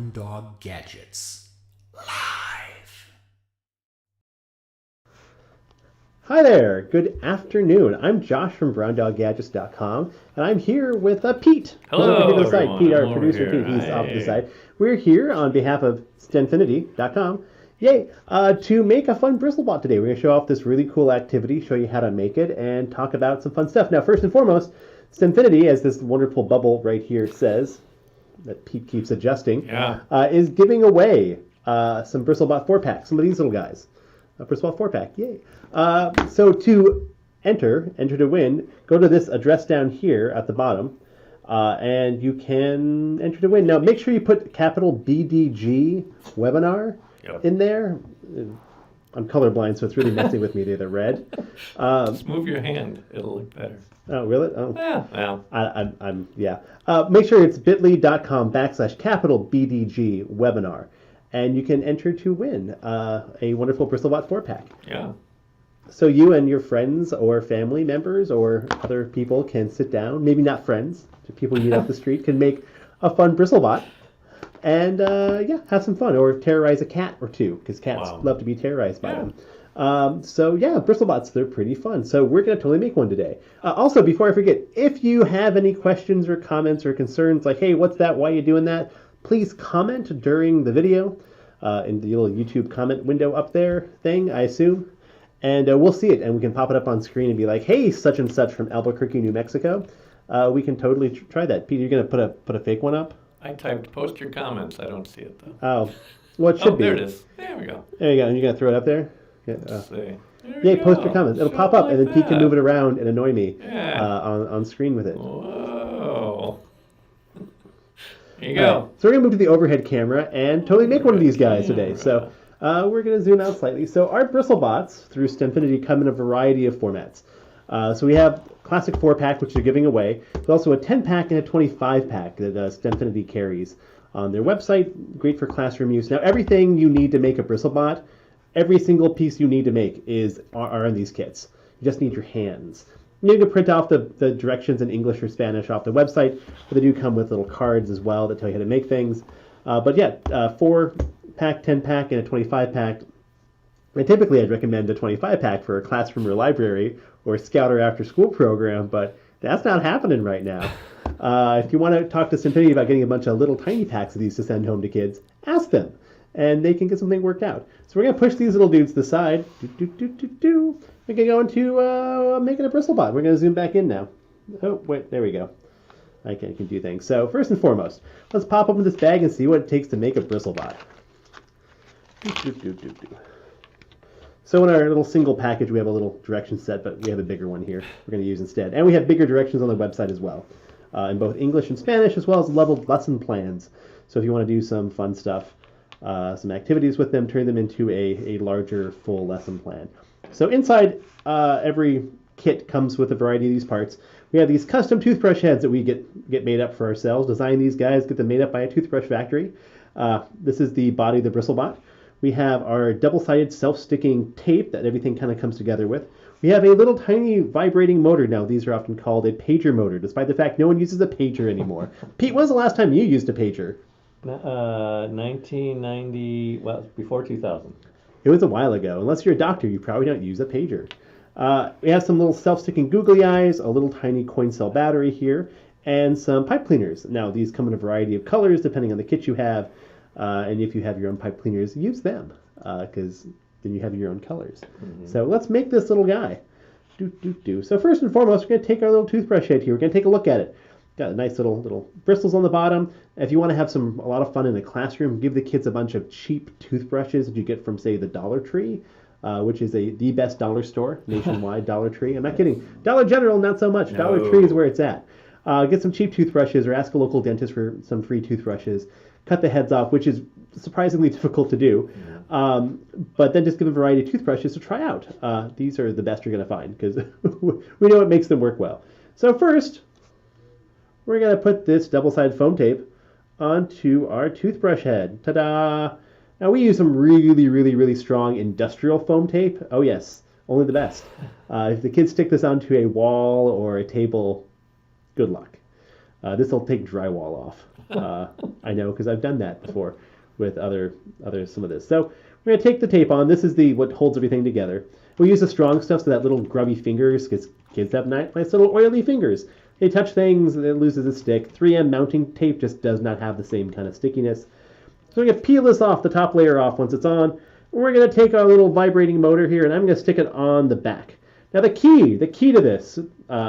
Brown Dog Gadgets. Live. Hi there, good afternoon. I'm Josh from BrownDogGadgets.com, and I'm here with Pete. Hello, Over to the side. everyone. Pete, our I'm over producer, here. Pete, he's off to the Hi. side. We're here on behalf of STEMfinity.com, to make a fun Bristlebot today. We're going to show off this really cool activity, show you how to make it, and talk about some fun stuff. Now, first and foremost, STEMfinity, as this wonderful bubble right here says, that Pete keeps adjusting, is giving away some Bristlebot 4-packs, some of these little guys. A Bristlebot 4-pack, yay. So to enter to win, go to this address down here at the bottom, and you can enter to win. Now, make sure you put capital BDG webinar in there. I'm colorblind, so it's really messing with me. They're red. Just move your hand. It'll look better. Oh, really? Oh. Yeah, well. I'm yeah. Make sure it's bit.ly.com/capital BDG webinar, and you can enter to win a wonderful Bristlebot 4-pack. Yeah. So you and your friends or family members or other people can sit down, maybe not friends, people you meet off the street, can make a fun Bristlebot and have some fun, or terrorize a cat or two, because cats love to be terrorized by them. Bristlebots, they're pretty fun. So we're going to totally make one today. Also, before I forget, if you have any questions or comments or concerns, like, hey, what's that? Why are you doing that? Please comment during the video in the little YouTube comment window up there thing, I assume. And we'll see it, and we can pop it up on screen and be like, hey, such and such from Albuquerque, New Mexico. We can totally try that. Peter, you're going to put a fake one up? I typed post your comments. I don't see it, though. Oh, well, it should be. There it is. There we go. There you go. And you're going to throw it up there? Let's see. Yeah, post your comments. It'll pop up, like and then Pete can that. move it around and annoy me Yeah. on screen with it. Whoa. There you All go. right, so we're going to move to the overhead camera and totally make one of these guys today. So we're going to zoom out slightly. So our Bristlebots through STEMfinity come in a variety of formats. So we have classic 4-pack, which they're giving away. There's also a 10-pack and a 25-pack that STEMfinity carries on their website. Great for classroom use. Now, everything you need to make a Bristlebot, every single piece you need to make are in these kits. You just need your hands. You can print off the directions in English or Spanish off the website, but they do come with little cards as well that tell you how to make things. 4-pack, 10-pack, and a 25-pack. And typically I'd recommend a 25-pack for a classroom or library or scout or after-school program, but that's not happening right now. If you want to talk to STEMfinity about getting a bunch of little tiny packs of these to send home to kids, ask them, and they can get something worked out. So we're going to push these little dudes to the side. We're going to go into making a Bristlebot. We're going to zoom back in now. Oh, wait, there we go. I can do things. So first and foremost, let's pop open this bag and see what it takes to make a Bristlebot. So in our little single package, we have a little direction set, but we have a bigger one here we're going to use instead. And we have bigger directions on the website as well, in both English and Spanish, as well as leveled lesson plans. So if you want to do some fun stuff, some activities with them, turn them into a larger full lesson plan. So inside every kit comes with a variety of these parts. We have these custom toothbrush heads that we get made up for ourselves. Design these guys, get them made up by a toothbrush factory. This is the body of the Bristlebot. We have our double-sided self-sticking tape that everything kind of comes together with. We have a little tiny vibrating motor. Now, these are often called a pager motor, despite the fact no one uses a pager anymore. Pete, when was the last time you used a pager? 1990, well, before 2000. It was a while ago. Unless you're a doctor, you probably don't use a pager. We have some little self-sticking googly eyes, a little tiny coin cell battery here, and some pipe cleaners. Now, these come in a variety of colors depending on the kit you have. And if you have your own pipe cleaners, use them, because then you have your own colors. Mm-hmm. So let's make this little guy. So first and foremost, we're going to take our little toothbrush head here. We're going to take a look at it. Got a nice little bristles on the bottom. If you want to have a lot of fun in a classroom, give the kids a bunch of cheap toothbrushes that you get from, say, the Dollar Tree, which is the best dollar store nationwide. Dollar Tree. I'm not kidding. Dollar General, not so much. No. Dollar Tree is where it's at. Get some cheap toothbrushes or ask a local dentist for some free toothbrushes. Cut the heads off, which is surprisingly difficult to do. But then just give a variety of toothbrushes to try out. These are the best you're going to find because we know it makes them work well. So first, we're going to put this double-sided foam tape onto our toothbrush head. Ta-da! Now we use some really, really, really strong industrial foam tape. Oh yes, only the best. If the kids stick this onto a wall or a table, good luck. This will take drywall off. I know because I've done that before with some of this. So we're going to take the tape on. This is what holds everything together. We use the strong stuff so that little grubby fingers, because kids have nice little oily fingers. They touch things and it loses its stick. 3M mounting tape just does not have the same kind of stickiness. So we're going to peel this off, the top layer off once it's on. We're going to take our little vibrating motor here and I'm going to stick it on the back. Now the key to this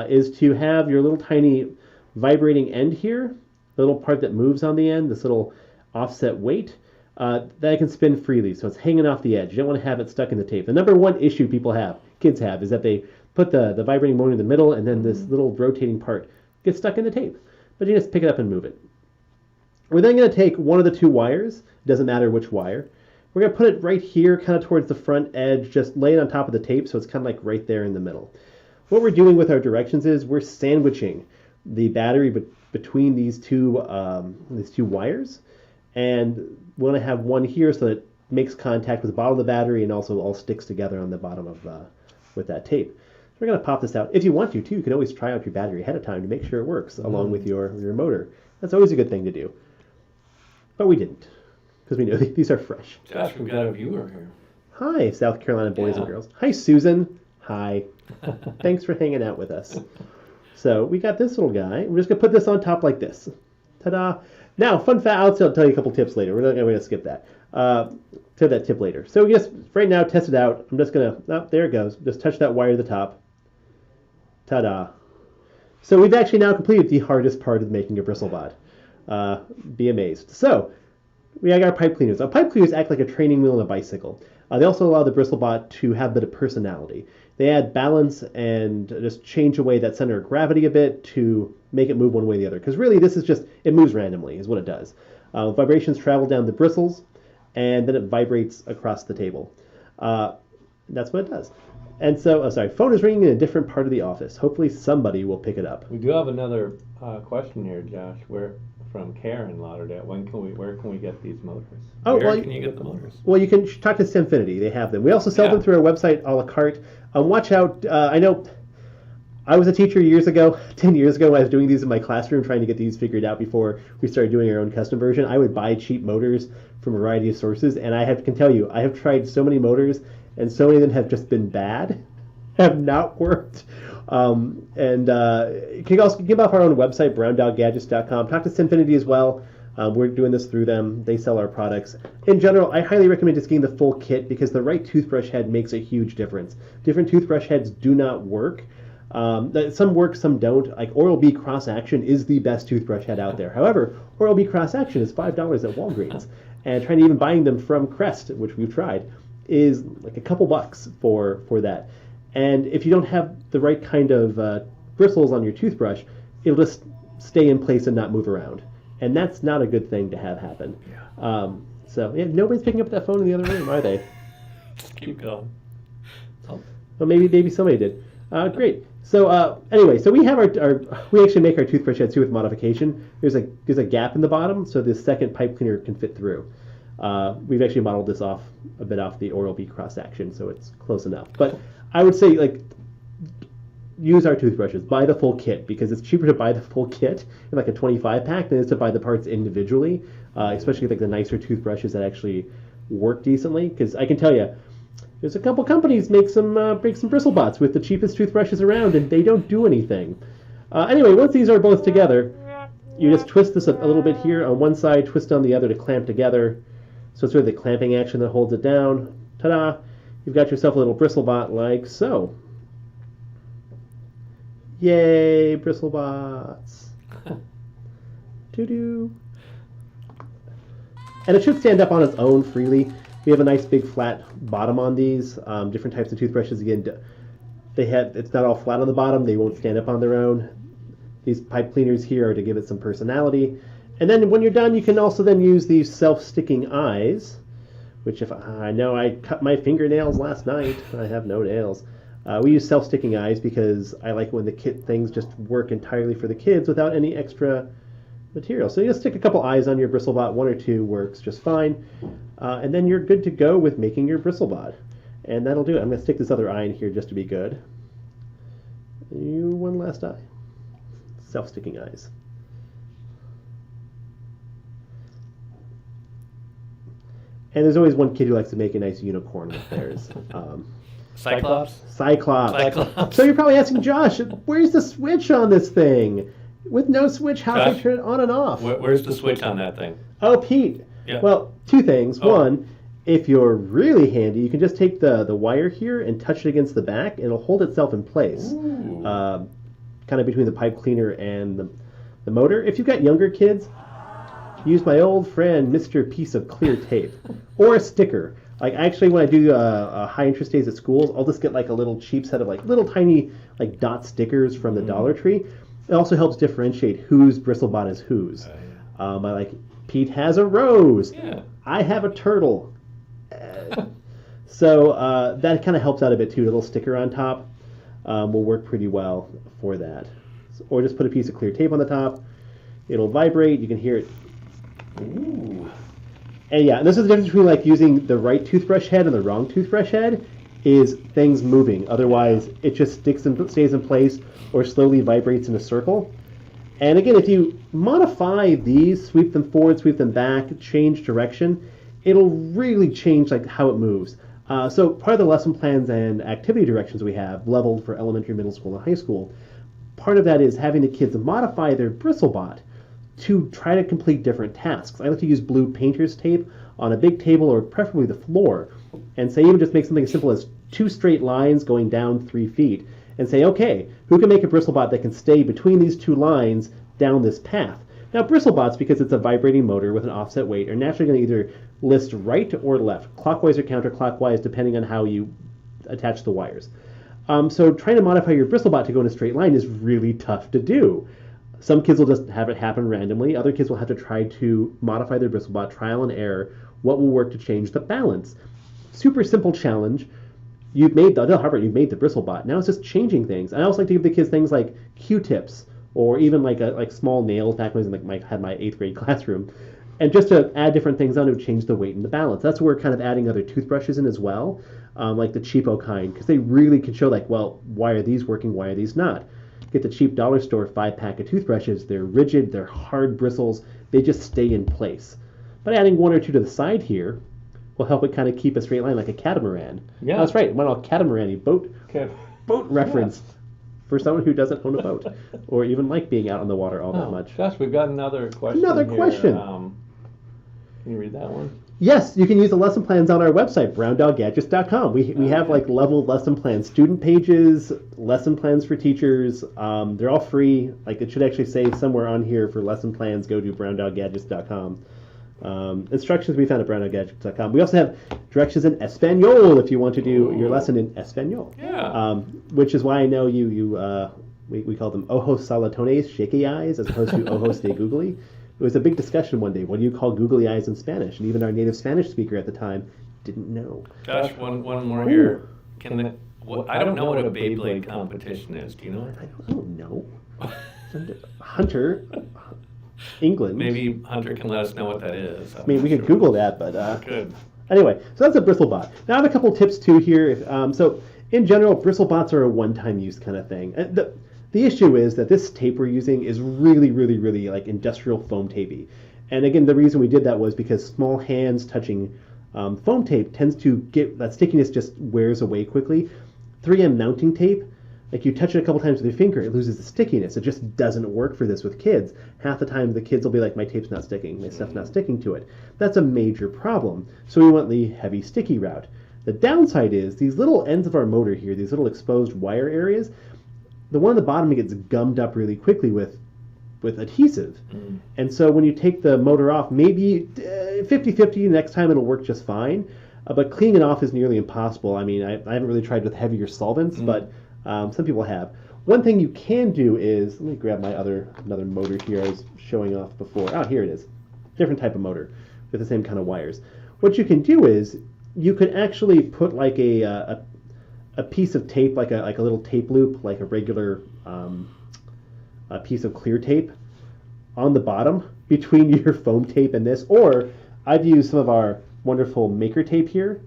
is to have your little tiny vibrating end here, the little part that moves on the end, this little offset weight, that can spin freely, so it's hanging off the edge. You don't want to have it stuck in the tape. The number one issue kids have, is that they put the vibrating motor in the middle and then this little rotating part gets stuck in the tape. But you just pick it up and move it. We're then going to take one of the two wires, doesn't matter which wire. We're going to put it right here, kind of towards the front edge, just lay it on top of the tape so it's kind of like right there in the middle. What we're doing with our directions is we're sandwiching the battery between these two wires, and we want to have one here so that it makes contact with the bottom of the battery and also all sticks together on the bottom of with that tape. So we're going to pop this out. If you want to, too, you can always try out your battery ahead of time to make sure it works along with your motor. That's always a good thing to do. But we didn't, because we know these are fresh. Josh, we've got a viewer here. Hi, South Carolina boys and girls. Hi, Susan. Hi. Thanks for hanging out with us. So we got this little guy. We're just going to put this on top like this. Ta-da. Now, fun fact, I'll tell you a couple tips later. We're going to skip that. To that tip later. So just right now, test it out. I'm just going to, there it goes. Just touch that wire to the top. Ta-da. So we've actually now completed the hardest part of making a Bristlebot. Be amazed. So we got our pipe cleaners. Our pipe cleaners act like a training wheel on a bicycle. They also allow the Bristlebot to have a bit of personality. They add balance and just change away that center of gravity a bit to make it move one way or the other. Because really, this is just, it moves randomly, is what it does. Vibrations travel down the bristles, and then it vibrates across the table. That's what it does. And so, phone is ringing in a different part of the office. Hopefully somebody will pick it up. We do have another question here, Josh. From Karen Lauderdale. Where can we get these motors? Where can you get the motors? Well, you can talk to STEMfinity. They have them. We also sell them through our website, a la carte. Watch out. I know I was a teacher years ago, 10 years ago. I was doing these in my classroom, trying to get these figured out before we started doing our own custom version. I would buy cheap motors from a variety of sources, and can tell you, I have tried so many motors, and so many of them have just been bad, have not worked. You can also give off our own website, browndoggadgets.com. Talk to STEMfinity as well. We're doing this through them. They sell our products. In general, I highly recommend just getting the full kit because the right toothbrush head makes a huge difference. Different toothbrush heads do not work. Some work, some don't. Like Oral-B Cross Action is the best toothbrush head out there. However, Oral-B Cross Action is $5 at Walgreens. And trying to even buying them from Crest, which we've tried, is like a couple bucks for that. And if you don't have the right kind of bristles on your toothbrush, it'll just stay in place and not move around. And that's not a good thing to have happen. Yeah. Nobody's picking up that phone in the other room, are they? Just keep going. Well, maybe somebody did. Great. So anyway, so we have we actually make our toothbrush heads too with modification. There's a gap in the bottom, so the second pipe cleaner can fit through. We've actually modeled this a bit off the Oral-B Cross Action, so it's close enough. But I would say, use our toothbrushes. Buy the full kit, because it's cheaper to buy the full kit in like a 25-pack than it is to buy the parts individually, especially like the nicer toothbrushes that actually work decently. Because I can tell you, there's a couple companies make some Bristlebots with the cheapest toothbrushes around, and they don't do anything. Anyway, once these are both together, you just twist this a little bit here on one side, twist on the other to clamp together. So it's sort of the clamping action that holds it down. Ta-da! You've got yourself a little Bristlebot like so. Yay, Bristlebots. Doo-doo. And it should stand up on its own freely. We have a nice big flat bottom on these. Different types of toothbrushes, again, it's not all flat on the bottom. They won't stand up on their own. These pipe cleaners here are to give it some personality. And then when you're done, you can also then use these self-sticking eyes, which if I know I cut my fingernails last night. I have no nails. We use self-sticking eyes because I like when the kit things just work entirely for the kids without any extra material. So you just stick a couple eyes on your Bristlebot. One or two works just fine. And then you're good to go with making your Bristlebot. And that'll do it. I'm going to stick this other eye in here just to be good. One last eye. Self-sticking eyes. And there's always one kid who likes to make a nice unicorn with theirs. Cyclops? Cyclops. So you're probably asking Josh, where's the switch on this thing? With no switch, how can I turn it on and off? Where's the switch on that thing? Oh, Pete. Yeah. Well, two things. One, if you're really handy, you can just take the wire here and touch it against the back, and it'll hold itself in place, kind of between the pipe cleaner and the motor. If you've got younger kids, use my old friend Mr. Piece of Clear Tape or a sticker. Like actually, when I do high interest days at schools, I'll just get like a little cheap set of like little tiny like dot stickers from the Dollar Tree. It also helps differentiate whose Bristlebot is whose. I like Pete has a rose. Yeah. I have a turtle. So that kind of helps out a bit too. A little sticker on top will work pretty well for that. Or just put a piece of clear tape on the top. It'll vibrate. You can hear it. Ooh. And yeah, this is the difference between like using the right toothbrush head and the wrong toothbrush head is things moving. Otherwise, it just stays in place or slowly vibrates in a circle. And again, if you modify these, sweep them forward, sweep them back, change direction, it'll really change like how it moves. So part of the lesson plans and activity directions we have leveled for elementary, middle school, and high school, part of that is having the kids modify their Bristlebot to try to complete different tasks. I like to use blue painter's tape on a big table or preferably the floor and say even just make something as simple as 2 straight lines going down 3 feet and say, okay, who can make a Bristlebot that can stay between these 2 lines down this path? Now Bristlebots, because it's a vibrating motor with an offset weight, are naturally going to either list right or left, clockwise or counterclockwise, depending on how you attach the wires. So trying to modify your Bristlebot to go in a straight line is really tough to do. Some kids will just have it happen randomly. Other kids will have to try to modify their Bristlebot, trial and error, what will work to change the balance. Super simple challenge. You've made the Bristlebot. Now it's just changing things. I also like to give the kids things like Q-tips or even like small nails back when I had my 8th grade classroom. And just to add different things on to change the weight and the balance. That's where we're kind of adding other toothbrushes in as well, like the cheapo kind, because they really can show like, well, why are these working, why are these not? Get the cheap dollar store 5-pack of toothbrushes. They're rigid, they're hard bristles, they just stay in place. But adding 1 or 2 to the side here will help it kind of keep a straight line like a catamaran. Yeah, that's right. Went all catamaran-y boat reference for someone who doesn't own a boat or even like being out on the water all that much. Gosh, we've got another question. Can you read that one? Yes, you can use the lesson plans on our website, browndoggadgets.com. We have like leveled lesson plans, student pages, lesson plans for teachers. They're all free. Like it should actually say somewhere on here for lesson plans, go to browndoggadgets.com. Instructions we found at browndoggadgets.com. We also have directions in Espanol if you want to do your lesson in Espanol. Yeah. Which is why I know we call them ojos salatones, shaky eyes, as opposed to ojos de googly. It was a big discussion one day. What do you call googly eyes in Spanish? And even our native Spanish speaker at the time didn't know. Gosh, one more here. I don't know what a Beyblade competition is. Do you know? I don't know. Hunter, England. Maybe Hunter can let us know what that is. I mean, we could Google that, but good. Anyway, so that's a Bristlebot. Now I have a couple tips too here. So in general, Bristlebots are a one-time use kind of thing. The issue is that this tape we're using is really, really, really like industrial foam tapey. And again, the reason we did that was because small hands touching foam tape tends to get, that stickiness just wears away quickly. 3M mounting tape, like you touch it a couple times with your finger, it loses the stickiness. It just doesn't work for this with kids. Half the time the kids will be like, my tape's not sticking, my stuff's not sticking to it. That's a major problem. So we went the heavy sticky route. The downside is these little ends of our motor here, these little exposed wire areas, the one on the bottom gets gummed up really quickly with adhesive. And so when you take the motor off, maybe 50-50, next time it'll work just fine. But cleaning it off is nearly impossible. I mean, I haven't really tried with heavier solvents, but some people have. One thing you can do is, let me grab my another motor here I was showing off before. Oh, here it is. Different type of motor with the same kind of wires. What you can do is you could actually put like a piece of tape, like a little tape loop, like a regular a piece of clear tape on the bottom between your foam tape and this. Or I've used some of our wonderful maker tape here.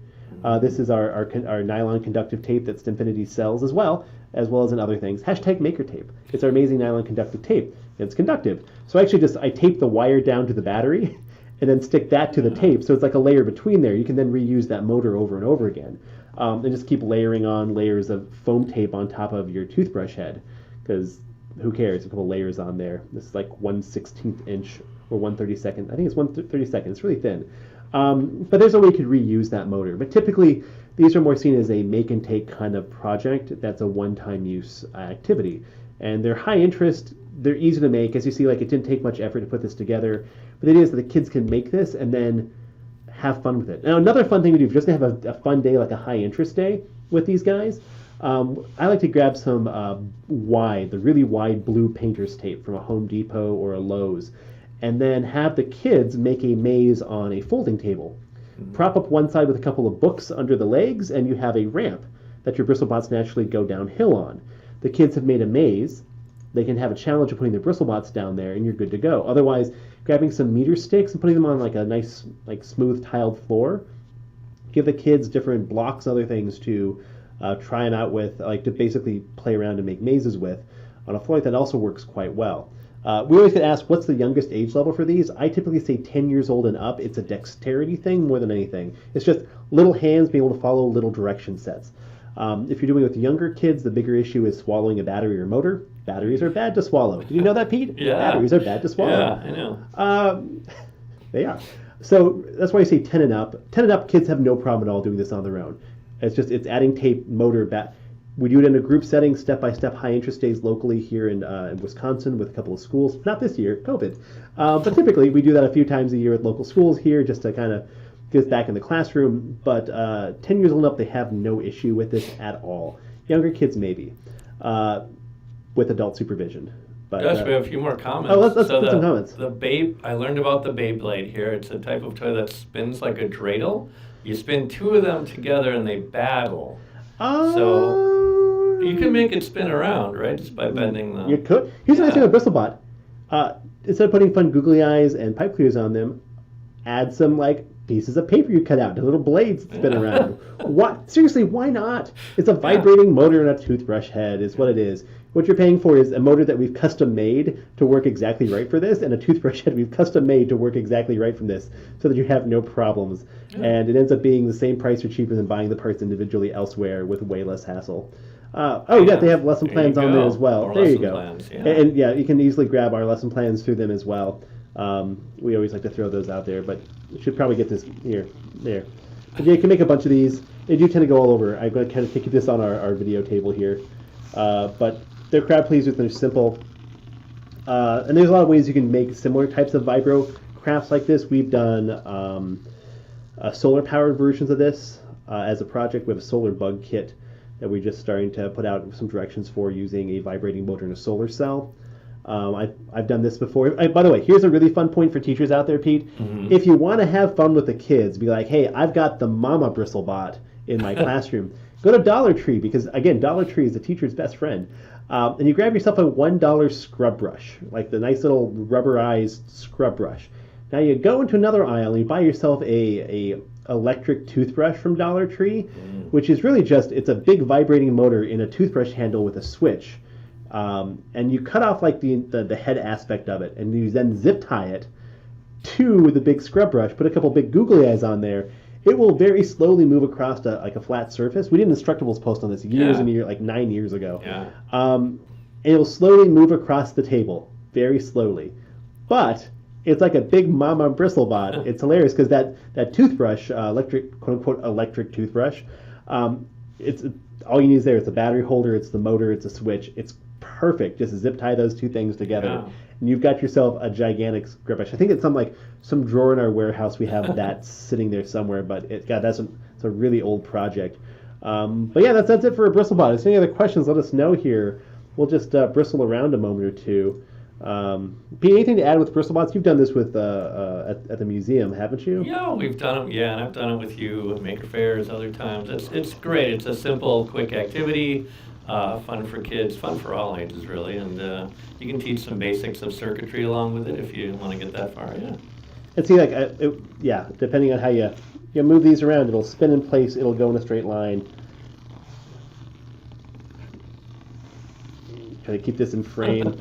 This is our nylon conductive tape that STEMfinity sells as well as in other things. #maker tape. It's our amazing nylon conductive tape. It's conductive. So actually I tape the wire down to the battery and then stick that to the tape. So it's like a layer between there. You can then reuse that motor over and over again. And just keep layering on layers of foam tape on top of your toothbrush head, because who cares? A couple layers on there. This is like 1/16 inch or 1/32. I think it's 1/32. It's really thin. But there's a way you could reuse that motor. But typically, these are more seen as a make and take kind of project. That's a one-time use activity. And they're high interest. They're easy to make. As you see, like, it didn't take much effort to put this together. But the idea is that the kids can make this and then have fun with it. Now, another fun thing we do, if you're just going to have a fun day, like a high interest day with these guys, I like to grab some the really wide blue painter's tape from a Home Depot or a Lowe's, and then have the kids make a maze on a folding table. Prop up one side with a couple of books under the legs, and you have a ramp that your Bristlebots naturally go downhill on. The kids have made a maze. They can have a challenge of putting their Bristlebots down there, and you're good to go. Otherwise, grabbing some meter sticks and putting them on like a nice, like smooth tiled floor. Give the kids different blocks and other things to try them out with, like to basically play around and make mazes with on a floor. That also works quite well. We always get asked, what's the youngest age level for these? I typically say 10 years old and up. It's a dexterity thing more than anything. It's just little hands being able to follow little direction sets. If you're doing it with younger kids, the bigger issue is swallowing a battery or motor. Batteries are bad to swallow. Did you know that, Pete? Yeah. Batteries are bad to swallow. Yeah, I know. They are. So that's why I say 10 and up. 10 and up, kids have no problem at all doing this on their own. It's adding tape, motor, We do it in a group setting, step-by-step high interest days locally here in Wisconsin with a couple of schools. Not this year, COVID. But typically we do that a few times a year at local schools here just to kind of get us back in the classroom. But 10 years old and up, they have no issue with this at all. Younger kids, maybe, with adult supervision. But, Josh, we have a few more comments. Oh, let's put some comments. I learned about the Beyblade here. It's a type of toy that spins like a dreidel. You spin two of them together and they battle. So you can make it spin around, right? Just by bending them. You could. Here's the nice thing about Bristlebot. Instead of putting fun googly eyes and pipe cleaners on them, add some like pieces of paper you cut out, the little blades that spin around. What? Seriously, why not? It's a vibrating motor and a toothbrush head is what it is. What you're paying for is a motor that we've custom made to work exactly right for this, and a toothbrush head we've custom made to work exactly right from this, so that you have no problems. Yeah. And it ends up being the same price or cheaper than buying the parts individually elsewhere with way less hassle. They have lesson plans on there as well. Or there you go. Plans, yeah. And you can easily grab our lesson plans through them as well. We always like to throw those out there, but you should probably get this here, there. But yeah, you can make a bunch of these. They do tend to go all over. I'm going to kind of take this on our video table here. But they're crowd pleasers, they're simple. And there's a lot of ways you can make similar types of vibro crafts like this. We've done solar-powered versions of this as a project. We have a solar bug kit that we're just starting to put out some directions for using a vibrating motor and a solar cell. I've done this before. By the way, here's a really fun point for teachers out there, Pete. Mm-hmm. If you want to have fun with the kids, be like, hey, I've got the Mama Bristlebot in my classroom. Go to Dollar Tree, because, again, Dollar Tree is the teacher's best friend. And you grab yourself a $1 scrub brush, like the nice little rubberized scrub brush. Now you go into another aisle and you buy yourself a electric toothbrush from Dollar Tree, which is really it's a big vibrating motor in a toothbrush handle with a switch. And you cut off like the head aspect of it, and you then zip tie it to the big scrub brush, put a couple big googly eyes on there. It will very slowly move across a flat surface. We did an Instructables post on this years and years, like 9 years ago. Yeah. It'll slowly move across the table, very slowly. But it's like a big Mama Bristlebot. It's hilarious because that toothbrush, electric, quote unquote, electric toothbrush, it's all you need is there. It's a battery holder, it's the motor, it's a switch. It's perfect. Just zip tie those two things together. Yeah. And you've got yourself a gigantic scrub brush. I think it's some drawer in our warehouse. We have that sitting there somewhere, but it's a really old project. But yeah, that's it for a Bristlebot. If there's any other questions, let us know here. We'll just bristle around a moment or two. Pete, anything to add with Bristlebots? You've done this with at the museum, haven't you? Yeah, we've done it. Yeah, and I've done it with you at Maker Fairs other times. It's great. It's a simple, quick activity. Fun for kids, fun for all ages, really, and you can teach some basics of circuitry along with it if you want to get that far. Yeah. And see, depending on how you move these around, it'll spin in place. It'll go in a straight line. Try to keep this in frame.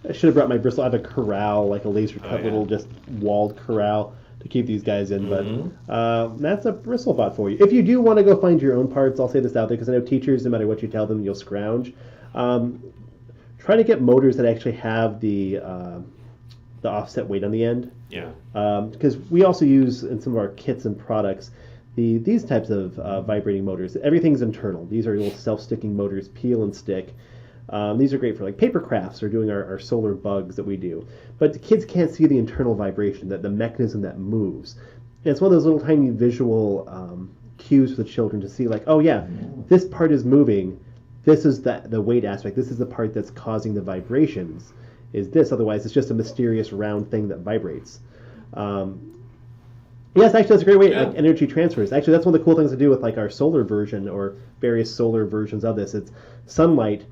I should have brought my bristle. I have a corral, like a laser cut little just walled corral to keep these guys in. But that's a Bristlebot for you. If you do want to go find your own parts, I'll say this out there because I know teachers, no matter what you tell them, you'll scrounge. Try to get motors that actually have the offset weight on the end. Yeah. Because we also use in some of our kits and products these types of vibrating motors. Everything's internal. These are little self-sticking motors, peel and stick. These are great for like paper crafts or doing our solar bugs that we do. But the kids can't see the internal vibration, the mechanism that moves. And it's one of those little tiny visual cues for the children to see like, oh yeah, this part is moving. This is the weight aspect. This is the part that's causing the vibrations. Is this? Otherwise, it's just a mysterious round thing that vibrates. Yes, actually, that's a great way. Like energy transfers. Actually, that's one of the cool things to do with like our solar version or various solar versions of this. It's sunlight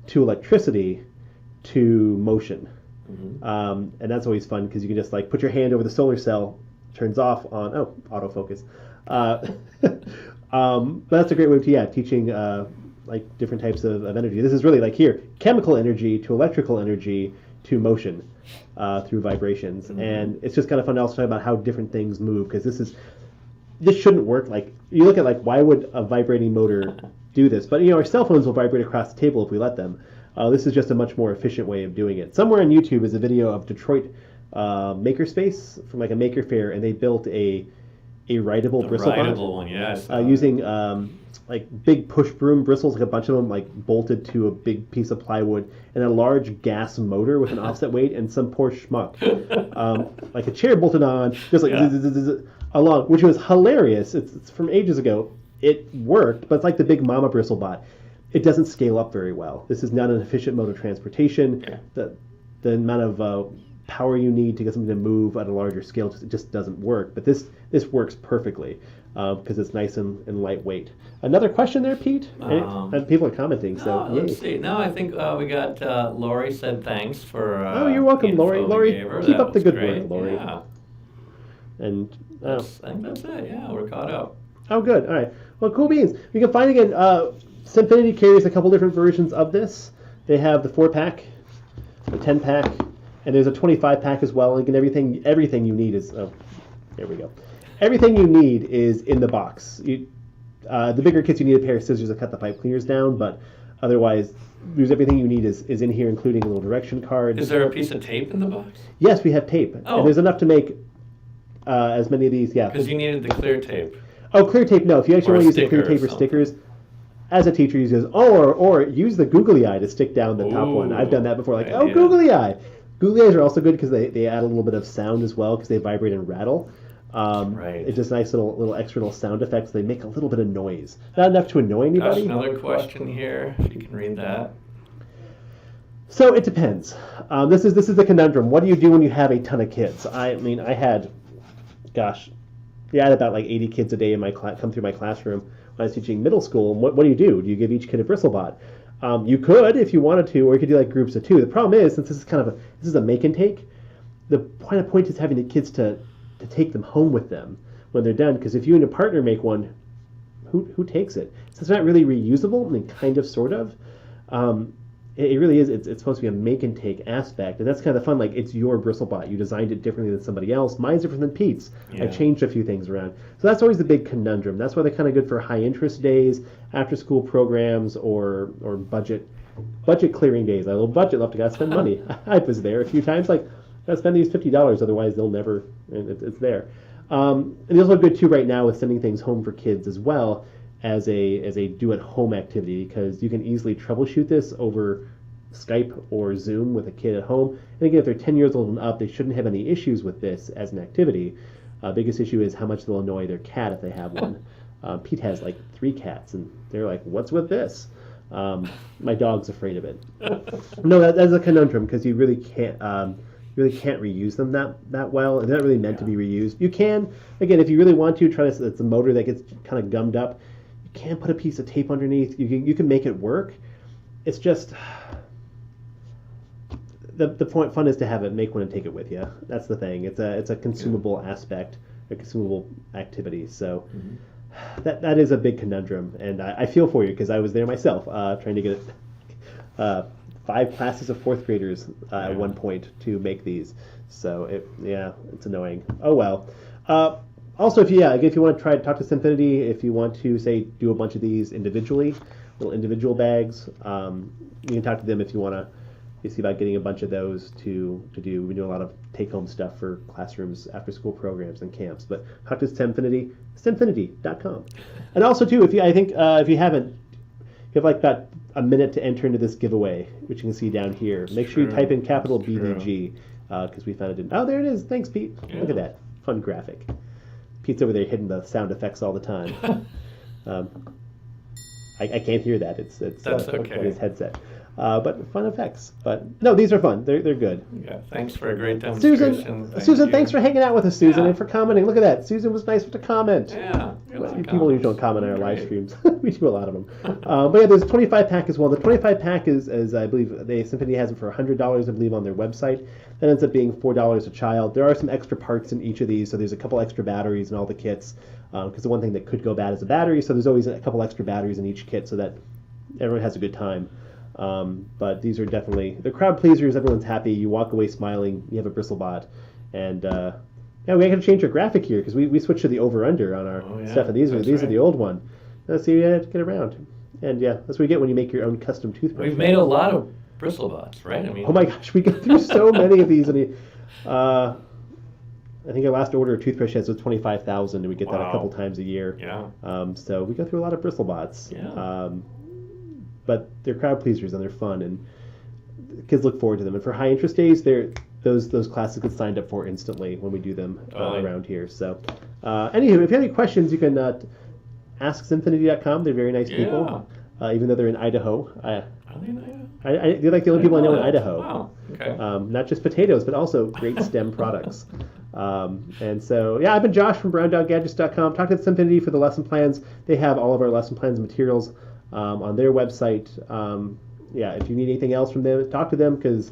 to electricity to motion, and that's always fun because you can just like put your hand over the solar cell, turns off on autofocus. But that's a great way to teaching like different types of energy. This is really like here chemical energy to electrical energy to motion through vibrations, and it's just kind of fun to also talk about how different things move because this shouldn't work. Like you look at like why would a vibrating motor do this? But our cell phones will vibrate across the table if we let them. This is just a much more efficient way of doing it. Somewhere on YouTube is a video of Detroit Makerspace from like a maker fair, and they built a rideable Bristlebot. Rideable one, yes. Using like big push broom bristles, like a bunch of them like bolted to a big piece of plywood, and a large gas motor with an offset weight, and some poor schmuck, like a chair bolted on, just like along, which was hilarious. It's from ages ago. It worked, but it's like the big mama Bristlebot. It doesn't scale up very well. This is not an efficient mode of transportation. Yeah. The amount of power you need to get something to move at a larger scale just doesn't work. But this works perfectly because it's nice and lightweight. Another question there, Pete? And people are commenting. So let's see. No, I think we got Lori said thanks for. You're welcome, Lori. Lori, keep up the good work, Lori. Yeah. And I think that's it. Yeah, we're caught up. Oh, good. All right. Well, cool beans. You can find again. STEMfinity carries a couple different versions of this. They have the 4-pack, the 10-pack, and there's a 25-pack as well. And everything you need is. Oh, there we go. Everything you need is in the box. The bigger kits, you need a pair of scissors to cut the pipe cleaners down, but otherwise, there's everything you need is in here, including a little direction card. Is there a piece of tape in the box? Yes, we have tape. Oh. And there's enough to make as many of these. Yeah. Because you needed the clear tape. Oh, clear tape. No, if you actually want to use the clear tape or stickers, as a teacher, you use or use the googly eye to stick down the top one. I've done that before. Like, googly eye. Googly eyes are also good because they add a little bit of sound as well because they vibrate and rattle. Right. It's just nice little extra little sound effects. They make a little bit of noise. Not enough to annoy anybody. Another question here, if you can read that. So it depends. This is the conundrum. What do you do when you have a ton of kids? I mean, I had about like 80 kids a day in my come through my classroom when I was teaching middle school. And what do you do? Do you give each kid a Bristlebot? You could if you wanted to, or you could do like groups of 2. The problem is, since this is a make and take, the point is having the kids to take them home with them when they're done. Because if you and your partner make one, who takes it? So it's not really reusable. I mean, kind of, sort of. It really is. It's supposed to be a make and take aspect, and that's kind of fun. Like, it's your Bristlebot. You designed it differently than somebody else. Mine's different than Pete's. I changed a few things around. So that's always the big conundrum. That's why they're kind of good for high interest days, after school programs, or budget clearing days. I love budget. Love to gotta spend money. I was there a few times. Like, gotta spend these $50. Otherwise, they'll never. And it's there. And it's also good too right now with sending things home for kids as well. As a do-at-home activity, because you can easily troubleshoot this over Skype or Zoom with a kid at home. And again, if they're 10 years old and up, they shouldn't have any issues with this as an activity. Biggest issue is how much they'll annoy their cat if they have one. Pete has like 3 cats, and they're like, "What's with this?" My dog's afraid of it. No, that's a conundrum because you really can't reuse them that well. They're not really meant to be reused. You can, again, if you really want to, try to. It's a motor that gets kind of gummed up. Can put a piece of tape underneath. You can make it work. It's just the fun is to have it, make one, and take it with you. That's the thing. It's a consumable aspect, a consumable activity. So that is a big conundrum, and I feel for you because I was there myself, trying to get 5 classes of 4th graders at one point to make these. So it's annoying. Oh well. Also, if you want to try to talk to STEMfinity, if you want to say do a bunch of these individually, little individual bags, you can talk to them if you want to see about getting a bunch of those to do. We do a lot of take-home stuff for classrooms, after-school programs, and camps. But talk to STEMfinity, STEMfinity.com. And also too, if you haven't, you have like about a minute to enter into this giveaway, which you can see down here. Make sure you type in capital BDG because we found it didn't. Oh, there it is. Thanks, Pete. Yeah. Look at that fun graphic. Pete's over there hitting the sound effects all the time. I can't hear that. It's That's okay. His headset. But fun effects. But no, these are fun. They're good. Yeah, thanks for a great demonstration. Susan, thanks for hanging out with us, Susan, Yeah. and for commenting. Look at that. Susan was nice with the comment. Yeah. People usually don't comment on our live streams. We do a lot of them. But yeah, there's a 25 pack as well. The 25 pack is I believe STEMfinity has it for $100, I believe, on their website. That ends up being $4 a child. There are some extra parts in each of these, so there's a couple extra batteries in all the kits. Because the one thing that could go bad is a battery, so there's always a couple extra batteries in each kit so that everyone has a good time. But these are definitely the crowd pleasers. Everyone's happy. You walk away smiling. You have a Bristlebot, and yeah, we got to change our graphic here because we switched to the over/under on our stuff, and these are the old one. Let's see, you have to get around, and yeah, that's what you get when you make your own custom toothbrush. We've made a lot of Bristlebots, right? I mean, oh my gosh, we go through so many of these, and I think our last order of toothbrush heads was 25,000, and we get that a couple times a year. Yeah. So we go through a lot of Bristlebots. Yeah. But they're crowd pleasers and they're fun, and kids look forward to them. And for high interest days, those classes get signed up for instantly when we do them around here. So, anywho, if you have any questions, you can ask STEMfinity.com. They're very nice people, even though they're in Idaho. Are they in Idaho? They're like the only people I know in Idaho. Wow. Okay. Not just potatoes, but also great STEM products. And so, yeah, I've been Josh from BrownDogGadgets.com. Talk to STEMfinity for the lesson plans. They have all of our lesson plans and materials on their website. Yeah, if you need anything else from them, talk to them because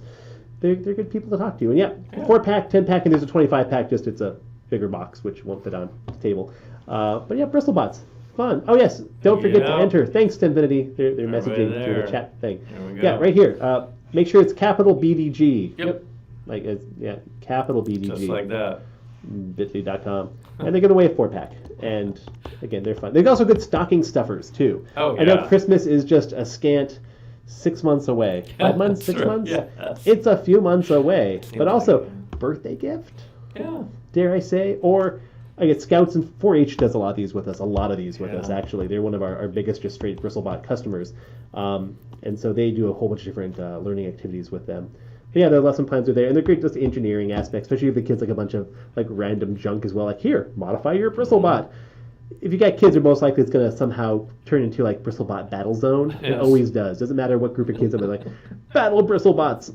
they're good people to talk to. And yeah, 4-pack, 10-pack, and there's a 25-pack, just it's a bigger box, which won't fit on the table. But yeah, Bristlebots, fun. Oh yes, don't forget to enter. Thanks, STEMfinity. They're messaging through the chat thing. There we go. Yeah, right here. Make sure it's capital BDG. Yep. Like, capital BDG. Just like that. Bit.ly.com. And they give away a 4-pack. And again, they're fun. They've also good stocking stuffers too. Oh, yeah. I know Christmas is just a scant 6 months away. 5 months, 6 months? Yes. It's a few months away. But also, birthday gift, Yeah. dare I say? Or I get Scouts and 4-H does a lot of these with us, actually. They're one of our biggest just straight Bristlebot customers. And so they do a whole bunch of different learning activities with them. But yeah, their lesson plans are there, and they're great just engineering aspects, especially if the kids like a bunch of like random junk as well. Like, here, modify your Bristlebot. If you got kids, are most likely it's going to somehow turn into like Bristlebot Battle Zone. It always does. Doesn't matter what group of kids are like, Battle Bristlebots.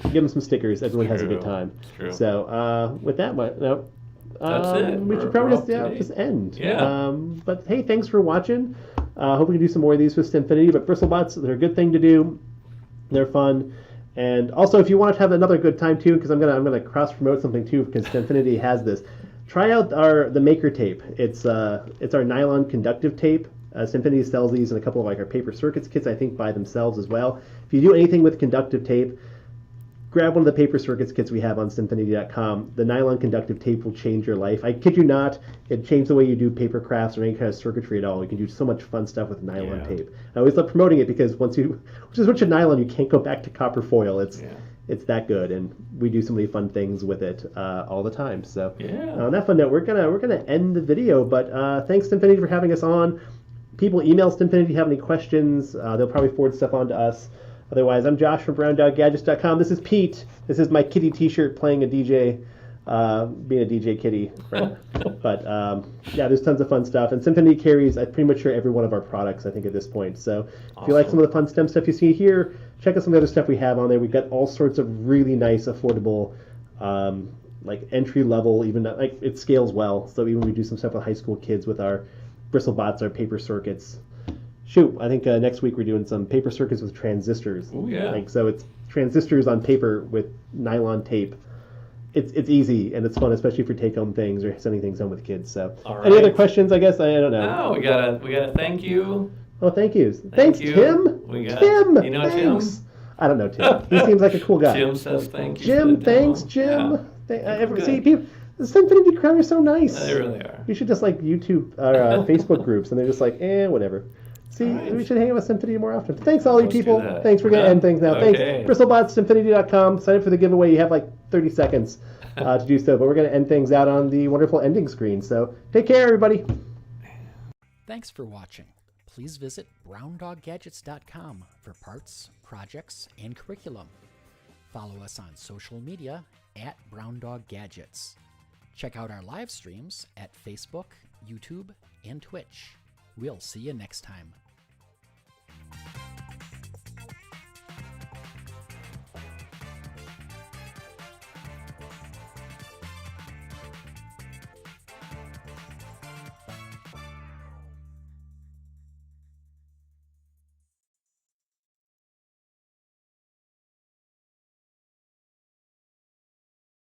Give them some stickers. Everyone has a good time. It's true. So with that, that's it. we should probably just end. Yeah. But hey, thanks for watching. Hope we can do some more of these with STEMfinity. But Bristlebots, they're a good thing to do. They're fun. And also, if you want to have another good time too, because I'm gonna cross promote something too, because STEMfinity has this. Try out the Maker tape. It's our nylon conductive tape. STEMfinity sells these in a couple of like our paper circuits kits, I think, by themselves as well. If you do anything with conductive tape, grab one of the paper circuits kits we have on STEMfinity.com. The nylon conductive tape will change your life. I kid you not, it changed the way you do paper crafts or any kind of circuitry at all. You can do so much fun stuff with nylon tape. I always love promoting it because once you switch to nylon, you can't go back to copper foil. It's that good, and we do so many fun things with it all the time. So on that fun note, we're gonna end the video. But thanks STEMfinity for having us on. People email STEMfinity if you have any questions. They'll probably forward stuff on to us. Otherwise, I'm Josh from BrownDogGadgets.com. This is Pete. This is my kitty T-shirt playing a DJ, being a DJ kitty. Right? But yeah, there's tons of fun stuff. And STEMfinity carries, I'm pretty much sure, every one of our products, I think, at this point. So if you like some of the fun STEM stuff you see here, check out some of the other stuff we have on there. We've got all sorts of really nice, affordable, like entry level, even like it scales well. So even when we do some stuff with high school kids with our Bristlebots, our paper circuits. Shoot, I think next week we're doing some paper circuits with transistors. Oh yeah. Like, so it's transistors on paper with nylon tape. It's easy and it's fun, especially for take-home things or sending things home with kids. So, any other questions? I guess I don't know. No, we gotta thank you. Oh, thank you. Thanks, you. Tim. Tim. You know thanks. Tim? I don't know Tim. He seems like a cool guy. Jim says thank you. Jim, thanks, Jim. Yeah. See, people, The STEMfinity crowd are so nice. They really are. You should just like YouTube or Facebook groups, and they're just like, whatever. See, we should hang out with STEMfinity more often. Thanks, all you Let's do people. that. Thanks. We're going to end things now. Okay. Thanks. Bristlebots, STEMfinity.com. Sign up for the giveaway. You have like 30 seconds to do so, but we're going to end things out on the wonderful ending screen. So take care, everybody. Thanks for watching. Please visit browndoggadgets.com for parts, projects, and curriculum. Follow us on social media at browndoggadgets. Check out our live streams at Facebook, YouTube, and Twitch. We'll see you next time.